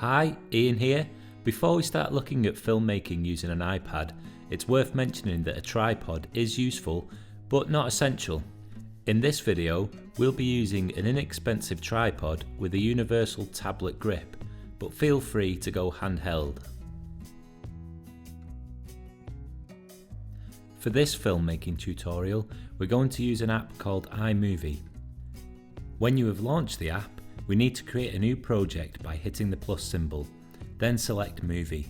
Hi, Ian here. Before we start looking at filmmaking using an iPad, it's worth mentioning that a tripod is useful, but not essential. In this video, we'll be using an inexpensive tripod with a universal tablet grip, but feel free to go handheld. For this filmmaking tutorial, we're going to use an app called iMovie. When you have launched the app, we need to create a new project by hitting the plus symbol, then select Movie.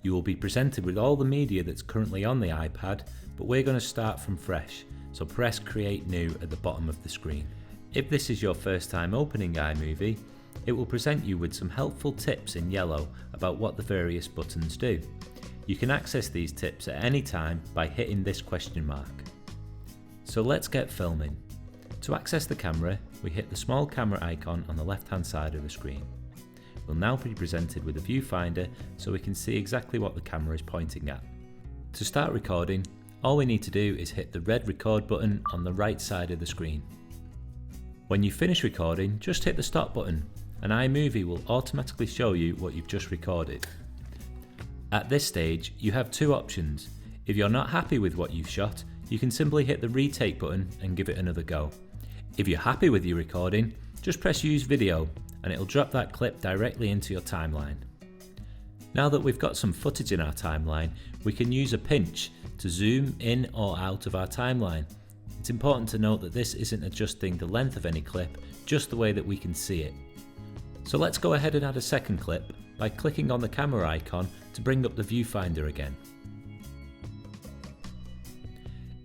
You will be presented with all the media that's currently on the iPad, but we're going to start from fresh, so press Create New at the bottom of the screen. If this is your first time opening iMovie, it will present you with some helpful tips in yellow about what the various buttons do. You can access these tips at any time by hitting this question mark. So let's get filming. To access the camera, we hit the small camera icon on the left hand side of the screen. We'll now be presented with a viewfinder so we can see exactly what the camera is pointing at. To start recording, all we need to do is hit the red record button on the right side of the screen. When you finish recording, just hit the stop button and iMovie will automatically show you what you've just recorded. At this stage, you have two options. If you're not happy with what you've shot, you can simply hit the retake button and give it another go. If you're happy with your recording, just press Use Video and it'll drop that clip directly into your timeline. Now that we've got some footage in our timeline, we can use a pinch to zoom in or out of our timeline. It's important to note that this isn't adjusting the length of any clip, just the way that we can see it. So let's go ahead and add a second clip by clicking on the camera icon to bring up the viewfinder again.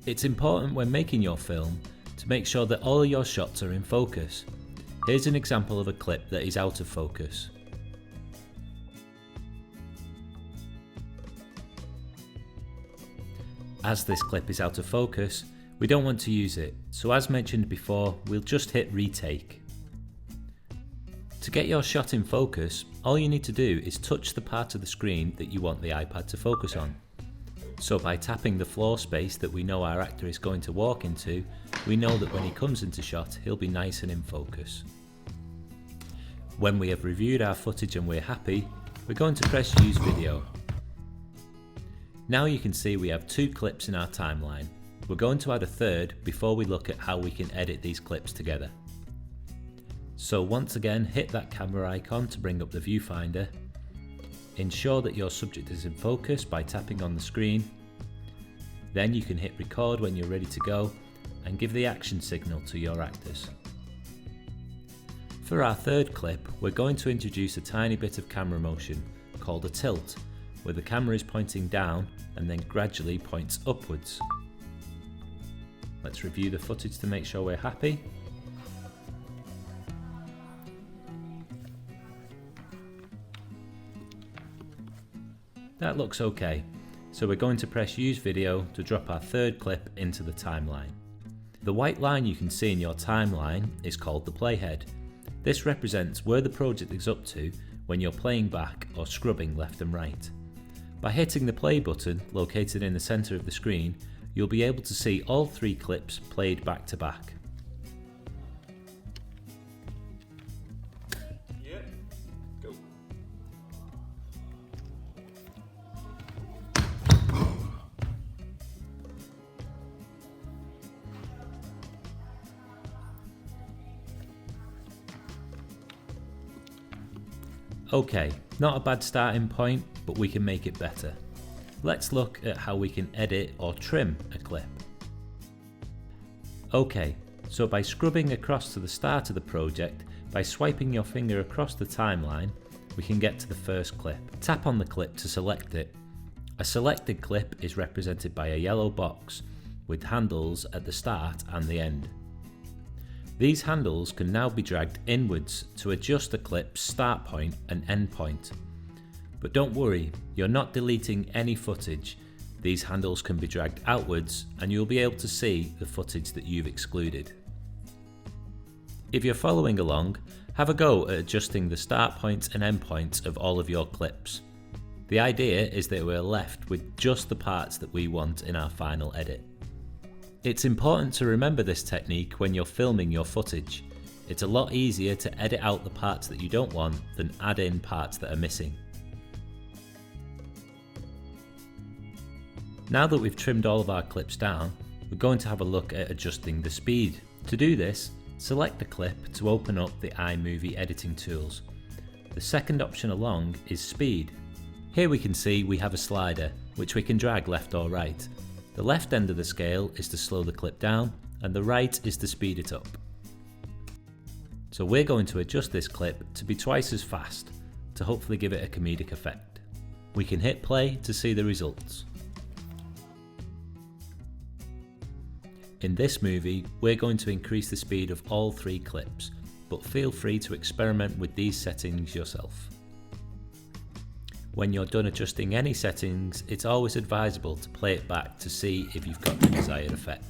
It's important when making your film to make sure that all your shots are in focus. Here's an example of a clip that is out of focus. As this clip is out of focus, we don't want to use it, so as mentioned before, we'll just hit retake. To get your shot in focus, all you need to do is touch the part of the screen that you want the iPad to focus on. So by tapping the floor space that we know our actor is going to walk into, we know that when he comes into shot, he'll be nice and in focus. When we have reviewed our footage and we're happy, we're going to press Use Video. Now you can see we have two clips in our timeline. We're going to add a third before we look at how we can edit these clips together. So once again, hit that camera icon to bring up the viewfinder. Ensure that your subject is in focus by tapping on the screen. Then you can hit record when you're ready to go and give the action signal to your actors. For our third clip, we're going to introduce a tiny bit of camera motion called a tilt, where the camera is pointing down and then gradually points upwards. Let's review the footage to make sure we're happy. That looks okay, so we're going to press Use Video to drop our third clip into the timeline. The white line you can see in your timeline is called the playhead. This represents where the project is up to when you're playing back or scrubbing left and right. By hitting the play button located in the centre of the screen, you'll be able to see all three clips played back to back. Go. Okay, not a bad starting point, but we can make it better. Let's look at how we can edit or trim a clip. Okay, so by scrubbing across to the start of the project, by swiping your finger across the timeline, we can get to the first clip. Tap on the clip to select it. A selected clip is represented by a yellow box with handles at the start and the end. These handles can now be dragged inwards to adjust the clip's start point and end point. But don't worry, you're not deleting any footage. These handles can be dragged outwards and you'll be able to see the footage that you've excluded. If you're following along, have a go at adjusting the start points and end points of all of your clips. The idea is that we're left with just the parts that we want in our final edit. It's important to remember this technique when you're filming your footage. It's a lot easier to edit out the parts that you don't want than add in parts that are missing. Now that we've trimmed all of our clips down, we're going to have a look at adjusting the speed. To do this, select the clip to open up the iMovie editing tools. The second option along is speed. Here we can see we have a slider, which we can drag left or right. The left end of the scale is to slow the clip down, and the right is to speed it up. So we're going to adjust this clip to be twice as fast, to hopefully give it a comedic effect. We can hit play to see the results. In this movie, we're going to increase the speed of all 3 clips, but feel free to experiment with these settings yourself. When you're done adjusting any settings, it's always advisable to play it back to see if you've got the desired effect.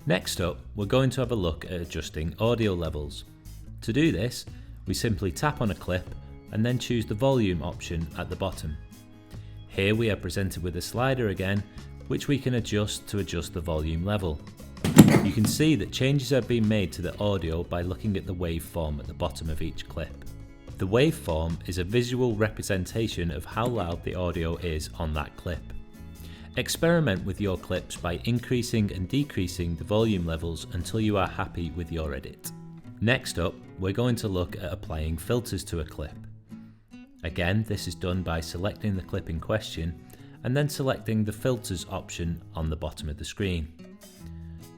Next up, we're going to have a look at adjusting audio levels. To do this, we simply tap on a clip and then choose the volume option at the bottom. Here we are presented with a slider again, which we can adjust to adjust the volume level. You can see that changes are being made to the audio by looking at the waveform at the bottom of each clip. The waveform is a visual representation of how loud the audio is on that clip. Experiment with your clips by increasing and decreasing the volume levels until you are happy with your edit. Next up, we're going to look at applying filters to a clip. Again, this is done by selecting the clip in question and then selecting the filters option on the bottom of the screen.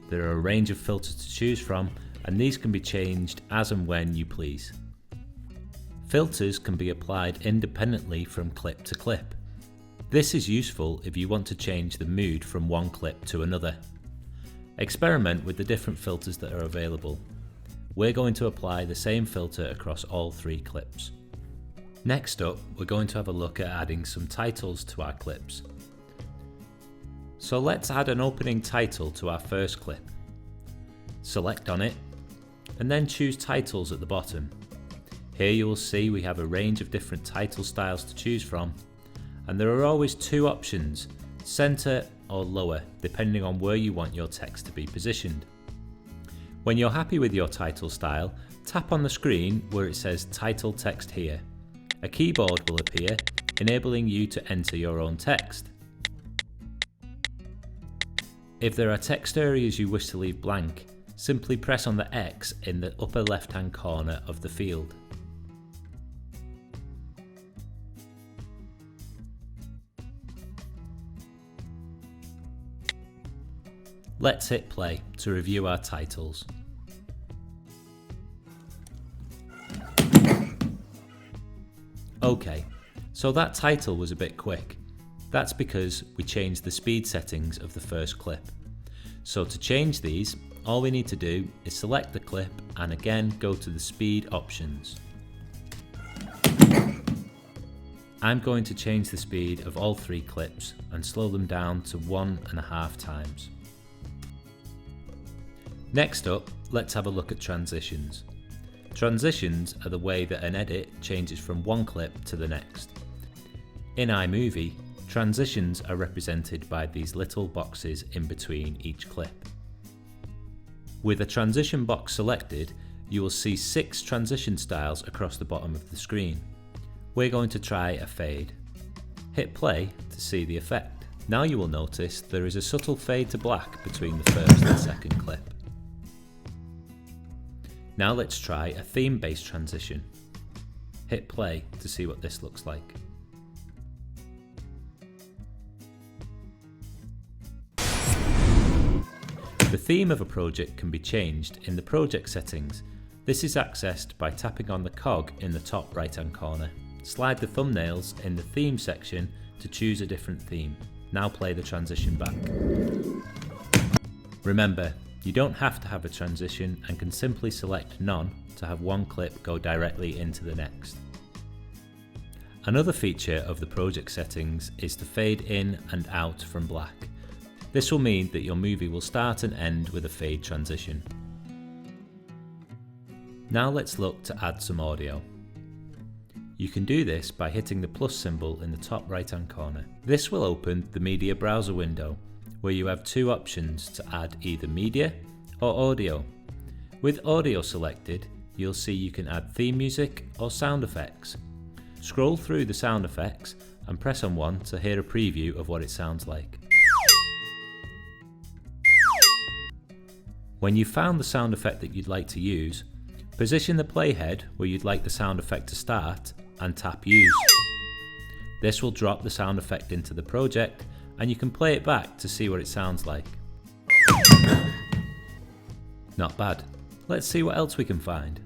There are a range of filters to choose from, and these can be changed as and when you please. Filters can be applied independently from clip to clip. This is useful if you want to change the mood from one clip to another. Experiment with the different filters that are available. We're going to apply the same filter across all 3 clips. Next up, we're going to have a look at adding some titles to our clips. So let's add an opening title to our first clip. Select on it, and then choose titles at the bottom. Here you will see we have a range of different title styles to choose from, and there are always 2 options, center or lower, depending on where you want your text to be positioned. When you're happy with your title style, tap on the screen where it says Title Text Here. A keyboard will appear, enabling you to enter your own text. If there are text areas you wish to leave blank, simply press on the X in the upper left-hand corner of the field. Let's hit play to review our titles. Okay, so that title was a bit quick. That's because we changed the speed settings of the first clip. So to change these, all we need to do is select the clip and again go to the speed options. I'm going to change the speed of all 3 clips and slow them down to 1.5 times. Next up, let's have a look at transitions. Transitions are the way that an edit changes from one clip to the next. In iMovie, transitions are represented by these little boxes in between each clip. With a transition box selected, you will see 6 transition styles across the bottom of the screen. We're going to try a fade. Hit play to see the effect. Now you will notice there is a subtle fade to black between the first and second clip. Now let's try a theme-based transition. Hit play to see what this looks like. The theme of a project can be changed in the project settings. This is accessed by tapping on the cog in the top right-hand corner. Slide the thumbnails in the theme section to choose a different theme. Now play the transition back. Remember, you don't have to have a transition and can simply select none to have one clip go directly into the next. Another feature of the project settings is to fade in and out from black. This will mean that your movie will start and end with a fade transition. Now let's look to add some audio. You can do this by hitting the plus symbol in the top right hand corner. This will open the media browser window, where you have 2 options to add either media or audio. With audio selected, you'll see you can add theme music or sound effects. Scroll through the sound effects and press on one to hear a preview of what it sounds like. When you've found the sound effect that you'd like to use, position the playhead where you'd like the sound effect to start and tap Use. This will drop the sound effect into the project and you can play it back to see what it sounds like. Not bad. Let's see what else we can find.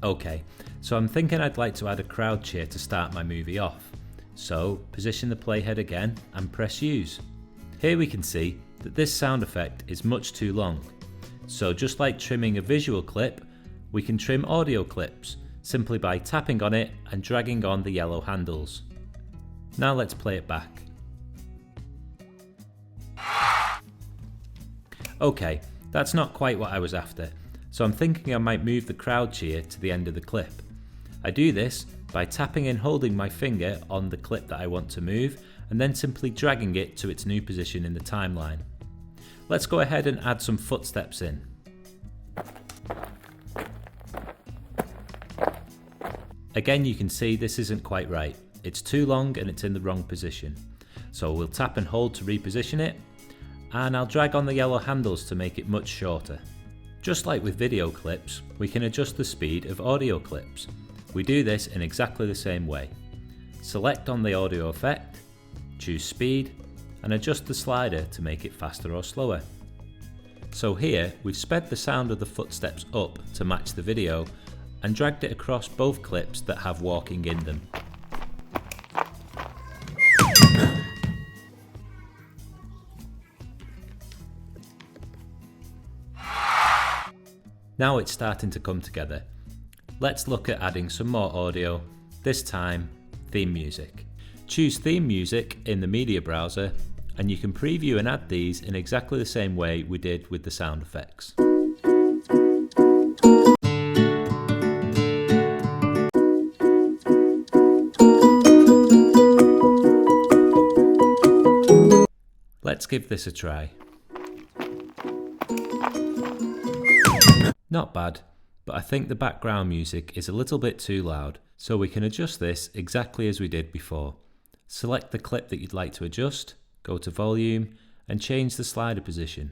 Okay, so I'm thinking I'd like to add a crowd cheer to start my movie off. So position the playhead again and press Use. Here we can see that this sound effect is much too long. So just like trimming a visual clip, we can trim audio clips simply by tapping on it and dragging on the yellow handles. Now let's play it back. Okay, that's not quite what I was after, so I'm thinking I might move the crowd cheer to the end of the clip. I do this by tapping and holding my finger on the clip that I want to move and then simply dragging it to its new position in the timeline. Let's go ahead and add some footsteps in. Again, you can see this isn't quite right. It's too long and it's in the wrong position. So we'll tap and hold to reposition it, and I'll drag on the yellow handles to make it much shorter. Just like with video clips, we can adjust the speed of audio clips. We do this in exactly the same way. Select on the audio effect, choose speed, and adjust the slider to make it faster or slower. So here, we've sped the sound of the footsteps up to match the video and dragged it across both clips that have walking in them. Now it's starting to come together. Let's look at adding some more audio, this time theme music. Choose theme music in the media browser and you can preview and add these in exactly the same way we did with the sound effects. Let's give this a try. Not bad, but I think the background music is a little bit too loud, so we can adjust this exactly as we did before. Select the clip that you'd like to adjust, go to volume, and change the slider position.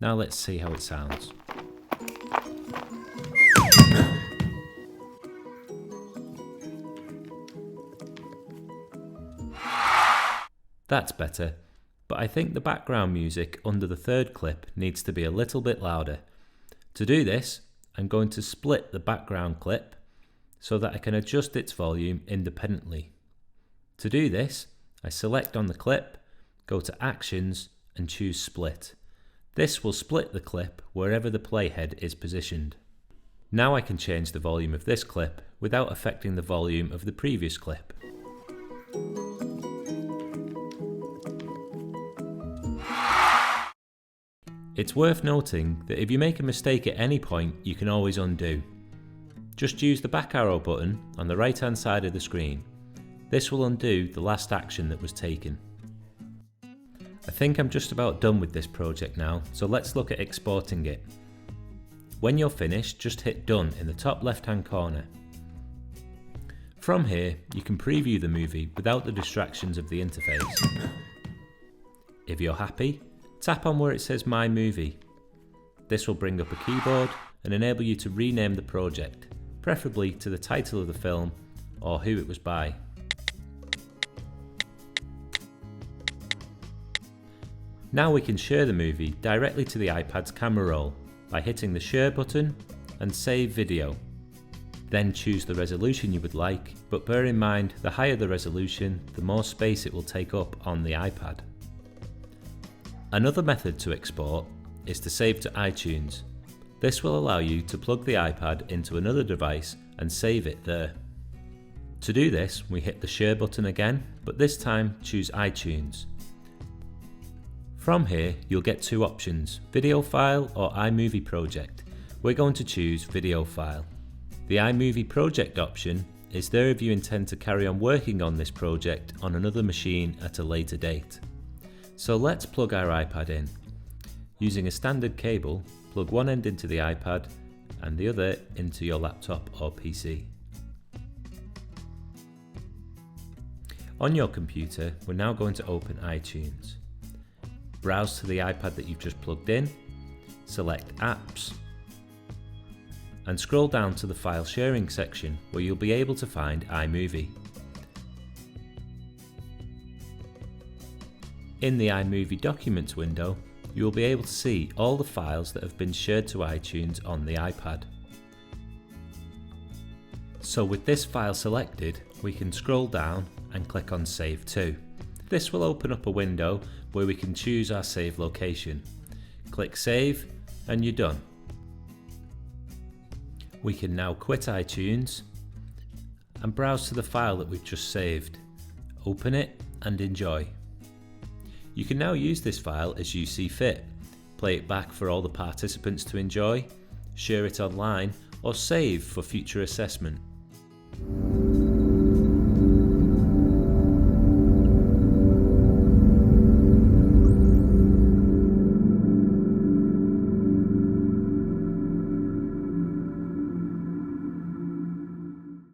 Now let's see how it sounds. That's better, but I think the background music under the third clip needs to be a little bit louder. To do this, I'm going to split the background clip so that I can adjust its volume independently. To do this, I select on the clip, go to Actions and choose Split. This will split the clip wherever the playhead is positioned. Now I can change the volume of this clip without affecting the volume of the previous clip. It's worth noting that if you make a mistake at any point, you can always undo. Just use the back arrow button on the right hand side of the screen. This will undo the last action that was taken. I think I'm just about done with this project now, so let's look at exporting it. When you're finished, just hit Done in the top left hand corner. From here, you can preview the movie without the distractions of the interface. If you're happy, tap on where it says My Movie. This will bring up a keyboard and enable you to rename the project, preferably to the title of the film or who it was by. Now we can share the movie directly to the iPad's camera roll by hitting the Share button and Save Video. Then choose the resolution you would like, but bear in mind the higher the resolution, the more space it will take up on the iPad. Another method to export is to save to iTunes. This will allow you to plug the iPad into another device and save it there. To do this, we hit the Share button again, but this time choose iTunes. From here, you'll get two options, Video File or iMovie Project. We're going to choose Video File. The iMovie Project option is there if you intend to carry on working on this project on another machine at a later date. So let's plug our iPad in. Using a standard cable, plug one end into the iPad and the other into your laptop or PC. On your computer, we're now going to open iTunes. Browse to the iPad that you've just plugged in, select Apps, and scroll down to the File Sharing section where you'll be able to find iMovie. In the iMovie Documents window, you will be able to see all the files that have been shared to iTunes on the iPad. So with this file selected, we can scroll down and click on Save To. This will open up a window where we can choose our save location. Click Save and you're done. We can now quit iTunes and browse to the file that we've just saved. Open it and enjoy. You can now use this file as you see fit. Play it back for all the participants to enjoy, share it online, or save for future assessment.